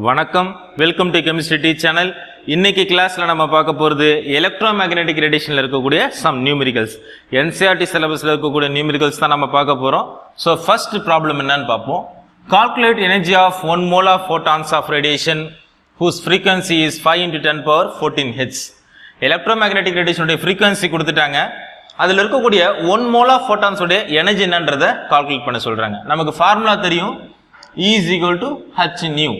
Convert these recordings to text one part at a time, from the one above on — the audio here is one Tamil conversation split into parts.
வணக்கம், welcome to chemistry D channel. இன்னைக்கு கிளாஸ்ல நம்ம பார்க்க போறது எலக்ட்ரோமேக்னெட்டிக் ரேடியேஷன்ல இருக்கக்கூடிய சம் நியூமெரிக்கல்ஸ். NCERT சிலபஸ்ல இருக்கக்கூடிய நியூமெரிக்கல்ஸ் தான் நம்ம பார்க்க போறோம். ஸோ ஃபர்ஸ்ட் ப்ராப்ளம் என்னன்னு பார்ப்போம். Calculate energy of 1 molar photons of radiation whose frequency is 5 × 10⁻14 Hz. Electromagnetic ரேடியேஷனுடைய frequency கொடுத்துட்டாங்க. அதில் இருக்கக்கூடிய 1 molar photons உடைய எனர்ஜி என்னன்றதை கால்குலேட் பண்ண சொல்றாங்க. நமக்கு ஃபார்முலா தெரியும், E is equal to h nu.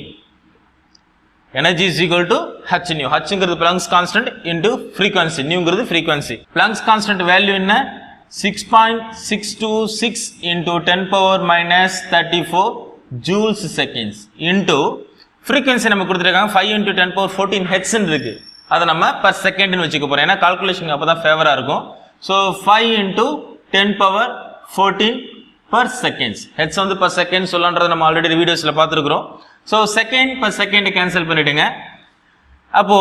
Energy is equal to h nu. H ங்கிறது Planck's constant into frequency. Nu ங்கிறது frequency. Planck's constant value என்ன? 6.626 into 10⁻−34 joules seconds into frequency நம்ம கொடுத்துருக்காங்க 5 × 10⁻14 Hz இருக்கு. அதை நம்ம per second னு வச்சுக்க போறோம். ஏன்னா கால்குலேஷன் அப்பதான் ஃபேவரா இருக்கும். So 5 × 10⁻14 per seconds. Hz வந்து per second சொல்லன்றதை நம்ம ஆல்ரெடி வீடியோஸ்ல பார்த்துருக்கிறோம். So second per second cancel பண்ணிடுங்க. அப்போ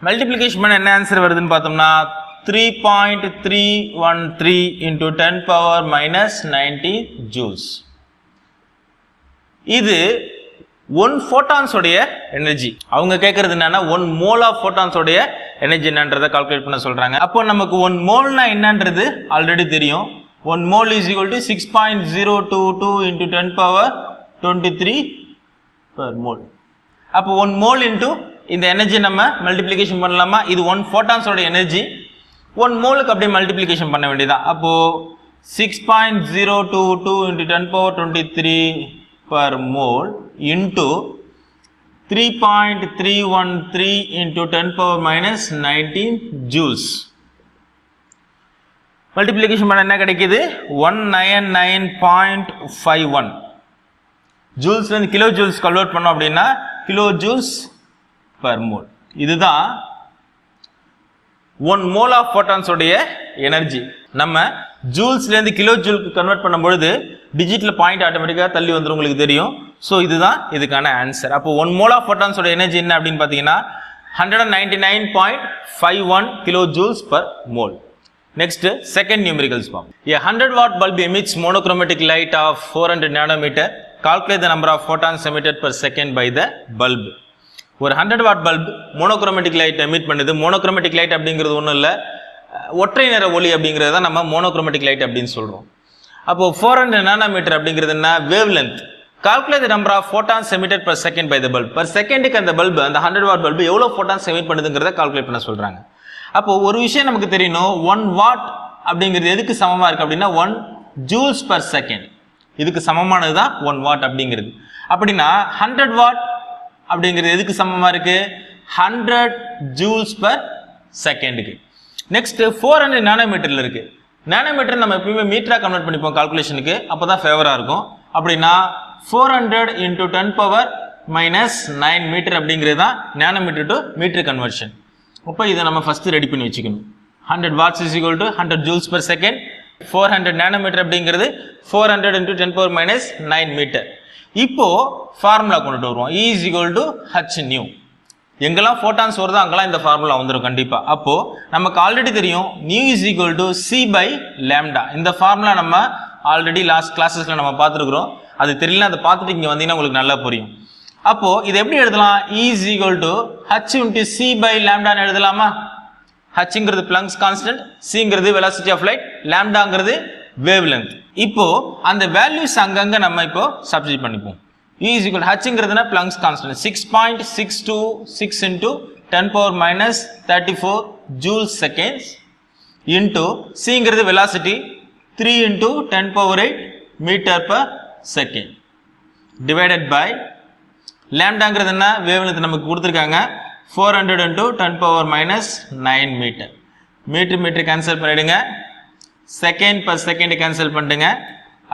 மல்டிப்ளிகேஷன் பண்ண என்ன ஆன்சர் வருதுன்னு பார்த்தோம்னா 3.313 into 10⁻−19 joules. இது 1 photons உடைய எனர்ஜி. அவங்க கேட்கறது என்னன்னா 1 molar photons உடைய எனர்ஜி என்னன்றதை கால்குலேட் பண்ண சொல்றாங்க. அப்போ நமக்கு 1 மோல்னா என்னன்றது ஆல்ரெடி தெரியும். 1 mole is equal to 6.022 into 10⁻23 per mole. அப்போ 1 mole into இந்த எனர்ஜி நம்ம மல்டிப்ளிகேஷன் பண்ணலாமா? இது 1 photons ஓட எனர்ஜி. 1 மோலுக்கு அப்படியே மல்டிப்ளிகேஷன் பண்ண வேண்டியதான். அப்போ 6.022 into 10⁻23 per mole into 3.313 into 10⁻−19 joules. Multiplication பண்ண என்ன கிடைக்குது? 199.51 ஜூல்ஸ் வந்து கிலோ ஜூல்ஸ் கன்வெர்ட் பண்ணோம் அப்படின்னா கிலோ ஜூல்ஸ் பர் மோல். இதுதான் 1 மோல் ஆஃப் photons உடைய எனர்ஜி. நம்ம ஜூல்ஸ்ல இருந்து கிலோ ஜூலுக்கு கன்வெர்ட் பண்ணும்பொழுது டிஜிட்ல பாயிண்ட் ஆட்டோமேட்டிக்கா தள்ளி வந்துரும், உங்களுக்கு தெரியும். ஸோ இதுதான் இதுக்கான ஆன்சர். அப்போ 1 மோல் ஆஃப் photons உடைய எனர்ஜி என்ன அப்படின்னு பார்த்தீங்கன்னா 199.51 kilo joules per mole. Next, second numericals form. A 100-watt bulb emits monochromatic light of 400 nanometer. Calculate the number of photons emitted per second by the bulb. ஒரு 100-watt bulb monochromatic light emit பண்ணுது. monochromatic light அப்படிங்கிறது ஒன்றும் இல்லை, ஒற்றை நிற ஒளி அப்படிங்கிறது தான் நம்ம monochromatic light அப்படின்னு சொல்றோம். அப்போ 400 nanometer அப்படிங்கிறது என்ன? wavelength. Calculate the number of photons emitted per second by the bulb. per secondக்கு அந்த bulb, அந்த 100-watt bulb எவ்வளவு photons emit பண்ணுதுங்கிறத கால்குலேட் பண்ண சொல்றாங்க. அப்போ ஒரு விஷயம் நமக்கு தெரியணும், 1 watt அப்படிங்கிறது எதுக்கு சமமா இருக்கு அப்படின்னா 1 joules per second. இதுக்கு சமமானது தான் 1 watt அப்படிங்கிறது. அப்படின்னா 100 watt அப்படிங்கிறது எதுக்கு சமமா இருக்கு? 100 joules per secondக்கு. நெக்ஸ்ட் 400 நானோமீட்டர்ல இருக்கு. நானோமீட்டர் நம்ம எப்பவுமே மீட்டரா கன்வெர்ட் பண்ணிப்போம் கால்குலேஷனுக்கு, அப்பதான் ஃபேவரா இருக்கும். அப்படின்னா 400 into 10⁻−9 மீட்டர் அப்படிங்கிறது தான் நானோமீட்டர் டு மீட்டர் கன்வர்ஷன். அப்போ இதை நம்ம ஃபர்ஸ்ட் ரெடி பண்ணி வச்சுக்கணும். 100 watts is equal to 100 joules per second. 400 nanometre அப்படிங்கிறது 400 into 10⁻−9 மீட்டர். இப்போ ஃபார்முலா கொண்டுட்டு வருவோம். E is equal to h nu. எங்கெல்லாம் photons வருதோ அங்கெல்லாம் இந்த ஃபார்முலா வந்துடும் கண்டிப்பா. அப்போ நமக்கு ஆல்ரெடி தெரியும் nu is equal to c by lambda. இந்த ஃபார்முலா நம்ம ஆல்ரெடி லாஸ்ட் கிளாஸஸ்ல நம்ம பார்த்துருக்கிறோம். அது தெரியல, அதை பார்த்துட்டு இங்க வந்தீங்கன்னா உங்களுக்கு நல்லா புரியும். அப்போ இது எப்படி எழுதலாம்? E is equal to h into c by lambda ன்னு எழுதலாமா? h ங்கிறது Planck's constant, c ங்கிறது velocity of light, lambda ங்கிறது wavelength. இப்போ அந்த வேல்யூஸ் அங்கங்க நம்ம இப்போ சப்ஸ்டிட்யூட் பண்ணிப்போம். E is equal to h ங்கிறதுனா Planck's constant 6.626 into 10⁻−34 joules seconds into c ங்கிறது velocity 3 into 10⁸ meter per second divided by லாம்டாங்கிறது என்ன? வேவ்லென்த் நமக்கு கொடுத்துருக்காங்க 400 into 10⁻−9 மீட்டர். மீட்டர் கேன்சல் பண்ணிடுங்க. செகண்ட் per second கேன்சல் பண்ணிடுங்க.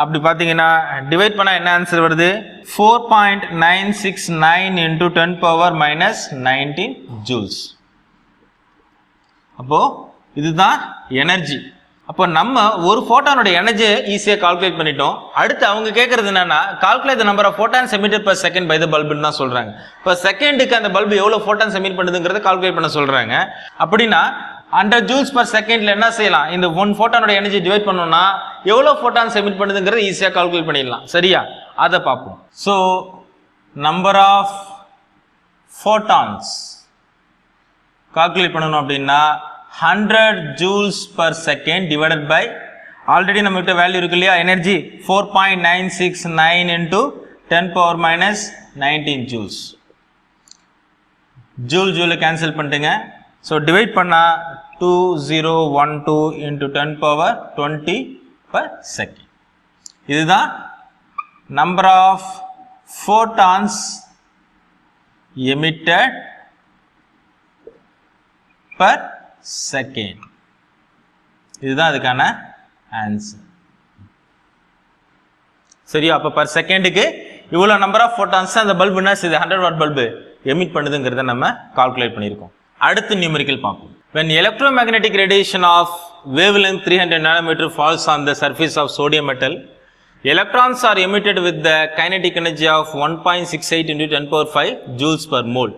அப்படி பார்த்தீங்கன்னா டிவைட் பண்ணால் என்ன ஆன்சர் வருது? 4.969 into 10⁻−19 ஜூல்ஸ். அப்போ இதுதான் எனர்ஜி. அப்போ நம்ம ஒரு ஃபோட்டானோட எனர்ஜியை ஈஸியாக கால்குலேட் பண்ணிட்டோம். அடுத்து அவங்க கேட்கறது என்னன்னா calculate the number of photons emitted per second by the bulb தான் சொல்றாங்க. இப்போ செகண்டுக்கு அந்த பல்பு எவ்வளவு ஃபோட்டான்ஸ் எமிட் பண்ணுதுங்கிறத கால்குலேட் பண்ண சொல்றாங்க. அப்படின்னா 100 joules per secondல என்ன செய்யலாம்? இந்த 1 ஃபோட்டானோட எனர்ஜி டிவைட் பண்ணோம்னா எவ்வளவு ஃபோட்டான்ஸ் எமிட் பண்ணுதுங்கிறத ஈஸியாக கால்குலேட் பண்ணிடலாம். சரியா? அதை பார்ப்போம். So number of photons calculate பண்ணனும் அப்படினா 100 joules per second divided by already நம்மகிட்ட வேல்யூ இருக்கு இல்லையா energy 4.969 into 10 power minus 19 joules. joule cancel பண்ணிட்டுங்க. so divide பண்ணா 2012 into 10 power 20 per second. இதுதான் number of photons emitted per second. இதுதான் அதுக்கான ஆன்சர். சரியா? அப்ப per secondக்கு இவ்வளவு number of photons அந்த பல்ப் என்ன செய்யுது 100 watt பல்ப் எமிட் பண்ணுதுங்கிறத நம்ம கால்குலேட் பண்ணியிருக்கோம். அடுத்து நியூமெரிக்கல் பார்ப்போம். When electromagnetic radiation of wavelength 300 nanometer falls on the surface of sodium metal, electrons are emitted with the kinetic energy of 1.68 into 10 power 5 joules per mole.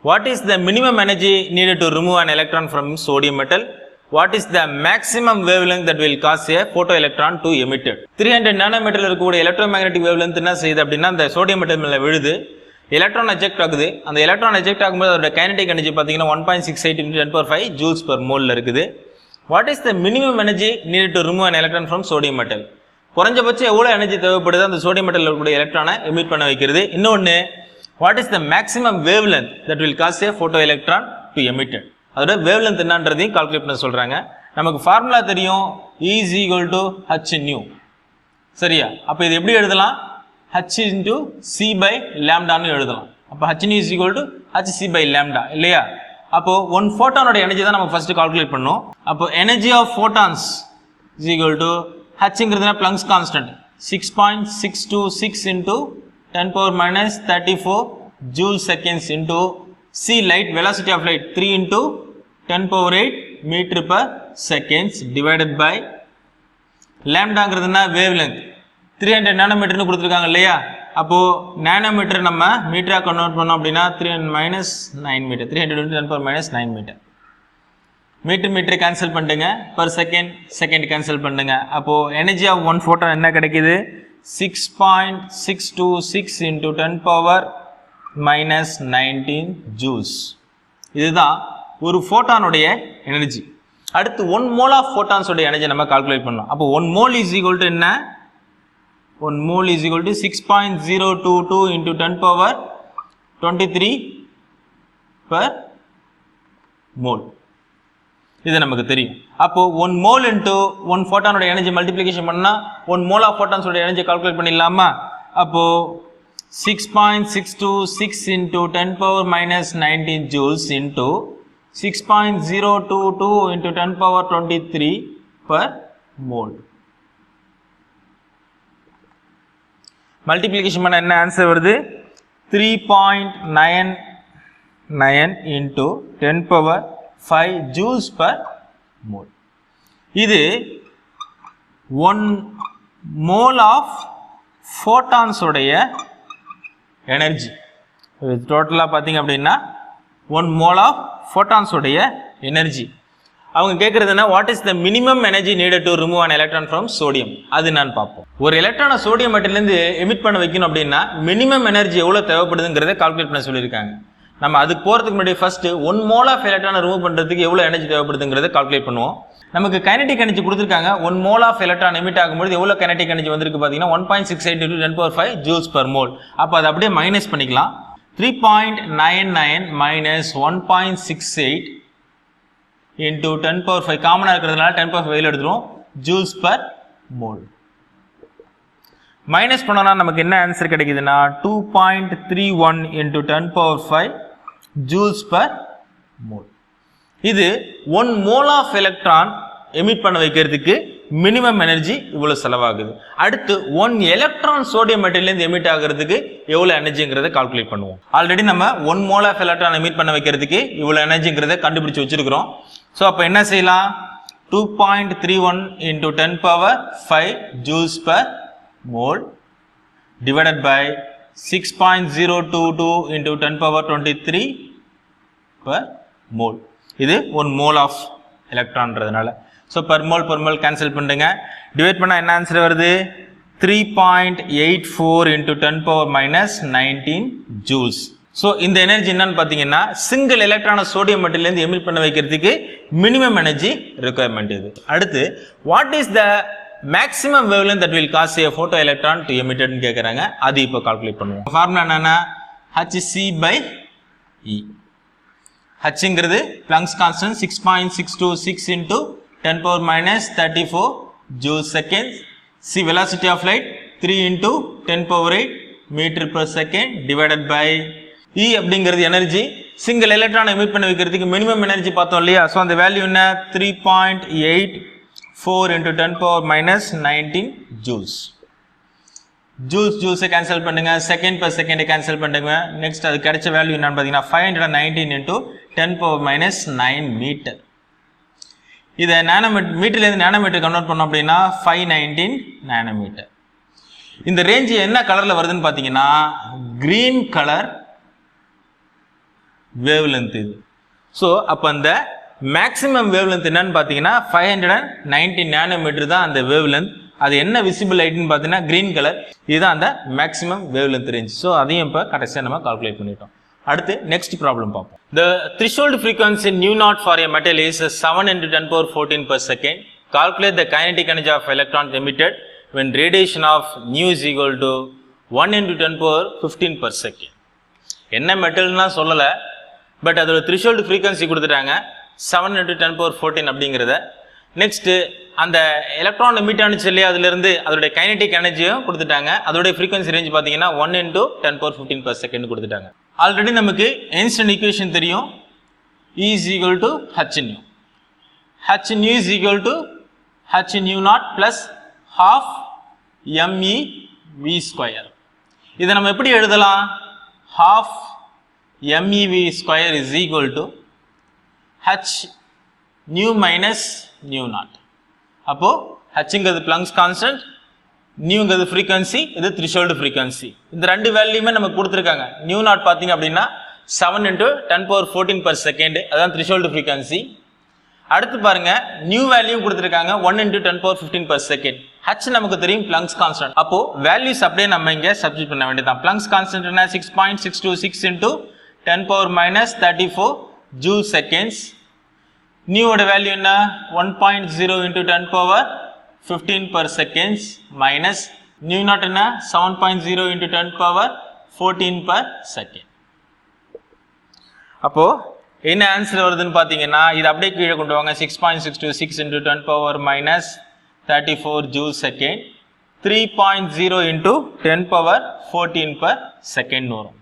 What is the minimum energy needed to remove an electron from sodium metal? What is the maximum wavelength that will cause a photoelectron to emitted? 300 nanometer இருக்கக்கூடிய electromagnetic wavelength என்ன செய்யுது அப்படின்னா அந்த சோடியம் மெட்டல் மேல விழுது, எலக்ட்ரான் எஜெக்ட் ஆகுது. அந்த எலக்ட்ரான் எஜெக்ட் ஆகும்போது அதோட கைனடிக் எனர்ஜி பார்த்தீங்கன்னா 1.68 into 10 power 5 joules per mole இருக்குது. What is the minimum energy needed to remove an electron from sodium metal? குறைஞ்சபட்சம் எவ்வளவு எனர்ஜி தேவைப்படுது அந்த சோடியம் மெட்டல்ல இருக்கக்கூடிய எலக்ட்ரானை எமிட் பண்ண வைக்கிறது. இன்னொன்னு what is the maximum wavelength that will cause a photoelectron to emitted? அதோட wavelength என்னன்றதையும் கால்குலேட் பண்ண சொல்றாங்க. நமக்கு ஃபார்முலா தெரியும் E is equal to h nu. சரியா? அப்ப இது எப்படி எழுதலாம்? h into c by lambda ன்னு எழுதலாம். அப்ப h nu is equal to hc by lambda இல்லையா? அப்போ one photon ஓட எனர்ஜி தான் நம்ம ஃபர்ஸ்ட் கால்குலேட் பண்ணோம். அப்போ energy of photons is equal to h ங்கிறதுனா Planck's constant 6.626 into 10 power minus 34 joule seconds into c light velocity of light 3 into 10 power 8 meter per seconds divided by lambda ங்கிறதுனா wavelength 300 nanometer னு கொடுத்திருக்காங்க இல்லையா? அப்போ நானோமீட்டர் நம்ம மீட்டரா கன்வர்ட் பண்ணோம் அப்படினா 300 minus 9 meter 300 into 10 power minus 9 meter. Meter cancel பண்ணுங்க, per second கேன்சல் பண்ணுங்க. அப்போ எனர்ஜி ஆஃப் ஒன் ஃபோட்டான் என்ன கிடைக்குது? 6.626 into 10 power minus 19 joules. இதுதான் ஒரு ஃபோட்டானுடைய எனர்ஜி. அடுத்து 1 mole of photons உடைய எனர்ஜி நம்ம கால்குலேட் பண்ணலாம். அப்போ 1 mole is equal to என்ன? 1 mole is equal to 6.022 into 10 power 23 per mole. இது நமக்கு தெரியும். அப்போ 1 mole into 1 photon ஓட எனர்ஜி மல்டிப்ளிகேஷன் பண்ணா 1 mole of photons ஓட எனர்ஜி கால்குலேட் பண்ணிடலாமா? அப்போ 6.626 into 10 power minus 19 joules into 6.022 into 10 power 23 per mole. Multiplication பண்ண என்ன ஆன்சர் வருது? 3.99 into 10 power 5 joules per mole. இது 1 mole of photons உடைய எனர்ஜி. டோட்டலா பாத்தீங்க அப்படின்னா 1 mole of photons உடைய எனர்ஜி. அவங்க கேக்குறது என்ன? What is the minimum energy needed to remove an electron from sodium? அது நான் பார்ப்போம். ஒரு எலக்ட்ரானை சோடியம் மெட்டல்ல இருந்து எமிட் பண்ண வைக்கணும் அப்படின்னா மினிமம் எனர்ஜி எவ்வளவு தேவைப்படுதுங்கறதை கால்குலேட் பண்ண சொல்லிருக்காங்க. நம்ம அதுக்கு போறதுக்கு முன்னாடி first 1 mole of electron remove பண்றதுக்கு எவ்வளவு எனர்ஜி தேவைப்படுதுங்கறதை கால்குலேட் பண்ணுவோம். நமக்கு கைனடிக் எனர்ஜி கொடுத்திருக்காங்க. 1 mole of electron எமிட் ஆகும்போது எவ்வளவு கைனடிக் எனர்ஜி வந்திருக்கு பாத்தீங்கன்னா 1.68 into 10 power 5 joules per mole. அப்ப அத அப்படியே மைனஸ் பண்ணிக்கலாம். 3.99 minus 1.68 into 10 power 5 காமனா இருக்கிறதுனால 10 power 5 வெளிய எடுத்துறோம் joules per mole. மைனஸ் பண்ணோம்னா நமக்கு என்ன ஆன்சர் கிடைக்குதுன்னா 2.31 into 10 power 5 joules per mole. இது 1 mole of electron எமிட் பண்ண வைக்கிறதுக்கு மினிமம் எனர்ஜி இவ்வளவு செலவாகுது. அடுத்து 1 எலக்ட்ரான் சோடியம் மெட்டல்ல இருந்து எமிட் ஆகிறதுக்கு எவ்வளவு எனர்ஜிங்கறதை கால்குலேட் பண்ணுவோம். ஆல்ரெடி நம்ம 1 mole of electron எமிட் பண்ண வைக்கிறதுக்கு இவ்வளவு எனர்ஜிங்கறதை கண்டுபிடிச்சு வச்சிருக்கோம். சோ அப்ப என்ன செய்யலாம்? 2.31 into 10 power 5 joules per mole divided by 6.022 into 10 power 23 per mole. இது 1 mole of electronன்றதுனால. So per mole cancel பண்ணுங்க. டிவைட் பண்ணா என்ன ஆன்சர் வருது? 3.84 into 10 power minus 19 joules. So, இந்த எனர்ஜி என்னன்னு பார்த்தீங்கன்னா சிங்கிள் எலக்ட்ரானை சோடியம் மெட்டல்லேருந்து எமிட் பண்ண வைக்கிறதுக்கு மினிமம் எனர்ஜி ரெக்குயர்மெண்ட் இது. அடுத்து what is the maximum wavelength that will cause a photo electron to எமிட்டட்னு கேட்குறாங்க. அது இப்போ கால்குலேட் பண்ணுவோம். ஃபார்முலா என்னன்னா hc/e. hங்கிறது Planck's constant 6.626 into 10 power minus 34 joules seconds. c velocity of light 3 into 10 power 8 meter per second divided by E அப்படிங்கிறது எனர்ஜி சிங்கிள் எலக்ட்ரான் எமிட் பண்ண வைக்கிறதுக்கு மினிமம் எனர்ஜி பார்த்தோம் இல்லையா. ஸோ அந்த வேல்யூ என்ன 3.84 into 10 power minus 19 joules. ஜூல்ஸை cancel பண்ணுங்க, செகண்ட் per second கேன்சல் பண்ணுங்க. நெக்ஸ்ட் அது கிடைச்ச வேல்யூ என்னன்னு பார்த்தீங்கன்னா 519 into 10 power minus 9 மீட்டர். இதை மீட்டர்லேருந்து நேனோமீட்டர் கன்வெர்ட் பண்ணோம் அப்படின்னா 519 நேனோமீட்டர். இந்த ரேஞ்ச் என்ன கலரில் வருதுன்னு பார்த்தீங்கன்னா கிரீன் கலர் வேவ்லென்த் இது. ஸோ அப்போ அந்த மேக்ஸிமம் வேவ்லென்த் என்னன்னு பார்த்தீங்கன்னா 519 நேனோமீட்டர் தான் அந்த வேவ்லென்த். அது என்ன விசிபிள் லைட்னு பார்த்தீங்கன்னா கிரீன் கலர். இதுதான் அந்த மேக்ஸிமம் வேவ்லென்த் ரேஞ்ச். ஸோ அதையும் இப்போ கடைசியாக நம்ம கால்குலேட் பண்ணிட்டோம். அடுத்து நெக்ஸ்ட் ப்ராப்ளம் பார்ப்போம். The threshold frequency nu naught for a metal is 7 into 10 power 14 per second. Calculate the kinetic energy of electrons emitted when radiation of nu is equal to 1 into 10 power 15 per second. என்ன மெட்டல்னா சொல்லலை, பட் அதோட threshold frequency கொடுத்துட்டாங்க 7 into 10 power 14 அப்படிங்கிறத. நெக்ஸ்ட் அந்த எலக்ட்ரான் எமிட் ஆனிச்சு இல்லையா, அதுலேருந்து அதோடைய கைனடிக் எனர்ஜியும் கொடுத்துட்டாங்க. அதோடைய ஃப்ரீக்வன்சி ரேஞ்ச் பார்த்தீங்கன்னா 1 into 10 power 15 per second கொடுத்துட்டாங்க. ஆல்ரெடி நமக்கு ஐன்ஸ்டைன் ஈக்குவேஷன் தெரியும். E is equal to h nu. h nu is equal to h nu naught plus half me v square. இதை நம்ம எப்படி எழுதலாம்? half me v square is equal to h nu minus nu naught. அப்போ hங்கிறது பிளாங்க்ஸ் கான்ஸ்டன்ட், நியூங்கிறது ஃப்ரீக்வன்சி, இது த்ரெஷோல்டு ஃப்ரீக்வன்சி. இந்த ரெண்டு வேல்யூமே நமக்கு கொடுத்துருக்காங்க. நியூ நாட் பார்த்தீங்க அப்படின்னா 7 into 10 power 14 per second, அதான் த்ரெஷோல்டு ஃப்ரீக்வன்சி. அடுத்து பாருங்க நியூ வேல்யூ கொடுத்துருக்காங்க 1 into 10 power 15 per second. h நமக்கு தெரியும் பிளாங்க்ஸ் கான்ஸ்டன்ட். அப்போ வேல்யூஸ் அப்படியே நம்ம இங்கே சப்ஸ்டிட்யூட் பண்ண வேண்டியதான். பிளாங்க்ஸ் கான்ஸ்டன்ட் என்ன 6.626 into 10 power minus 34 joule seconds. நியூவோட value என்ன 1.0 into 10 power 15 per seconds minus nu naught என்ன 7.0 into 10 power 14 per second. அப்போ என்ன ஆன்சர் வருதுன்னு பார்த்தீங்கன்னா இது அப்படியே கீழே கொண்டு வாங்க. 6.626 into 10 power minus 34 joule second 3.0 into 10 power 14 per second வரும்.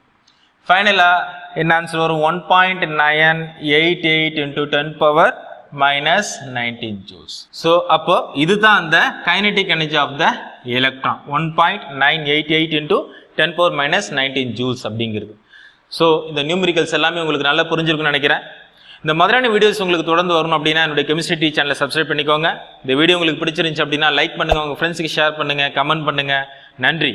ஃபைனலாக என்ன ஆன்சர் வரும் 1.988 into 10 power minus 19 joules. So அப்போ இதுதான் அந்த kinetic energy of the electron 1.988 into 10 power minus 19 joules அப்படிங்கிறது. ஸோ இந்த நியூமெரிக்கல்ஸ் எல்லாமே உங்களுக்கு நல்லா புரிஞ்சிருக்குன்னு நினைக்கிறேன். இந்த மாதிரியான வீடியோஸ் உங்களுக்கு தொடர்ந்து வரணும் அப்படின்னா என்னுடைய கெமிஸ்ட்ரி டீ சேனலை சப்ஸ்கிரைப் பண்ணிக்கோங்க. இந்த வீடியோ உங்களுக்கு பிடிச்சிருந்துச்சு அப்படின்னா லைக் பண்ணுங்கள், உங்கள் ஃப்ரெண்ட்ஸுக்கு ஷேர் பண்ணுங்கள், கமெண்ட் பண்ணுங்கள். நன்றி.